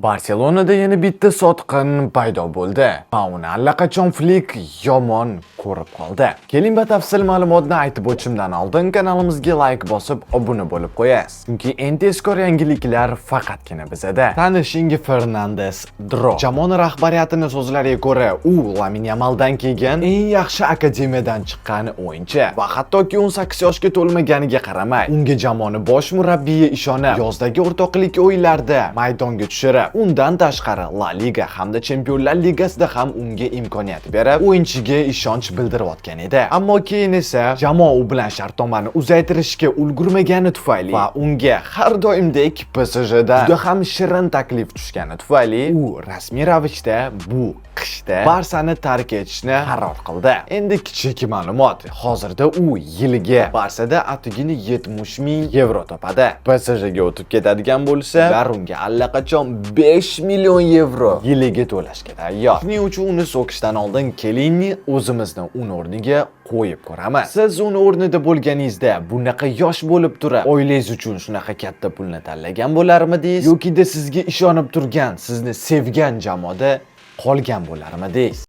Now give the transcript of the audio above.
Barselonada yana bitta sotqin paydo bo'ldi. Va uni allaqachon Flick yomon ko'rib qoldi. Keling batafsil ma'lumotni aytib o'tishimdan oldin kanalimizga like bosib obuna bo'lib qo'yasiz. Chunki eng tezkor yangiliklar faqatgina bizada. Tanishing Fernandes Dro. Jamoa rahbariyatining so'zlariga ko'ra, u Lamin Yamaldan keyin eng yaxshi akademiyadan chiqqan o'yinchi va hattoki 18 yoshga to'lmaganiga qaramay, unga jamoani bosh murabbiyi ishonib, yozdagi o'rtoqlik o'yinlarida maydonga tushirib, undan tashqari La Liga hamda Chempionlar Ligasida ham unga imkoniyat berib, o'yinchiga ishonch bildirayotgan edi. Ammo keyin esa jamoa u bilan shartnomani uzaytirishga ulgurmagani tufayli va unga har doimdek PSJda juda ham shirin taklif tushgani tufayli u rasmiy ravishda bu qishda Barsani tark etishni qaror qildi. Endi kichik ma'lumot. Hozirda u yiliga Barsada atigini 70 ming yevro topadi. PSJga o'tib ketadigan bo'lsa, ular unga allaqachon 5 million yevro yiliga to'lashga tayyor. Shuning uchun uni so'kishdan oldin keling o'zimizni uni o'rniga qo'yib ko'ramiz. Siz uni o'rnida bo'lganingizda bunaqa yosh bo'lib turib, oilangiz uchun shunaqa katta pulni tanlagan bo'larmidingiz yoki sizga ishonib turgan, sizni sevgan jamoada qolgan bo'larmidingiz?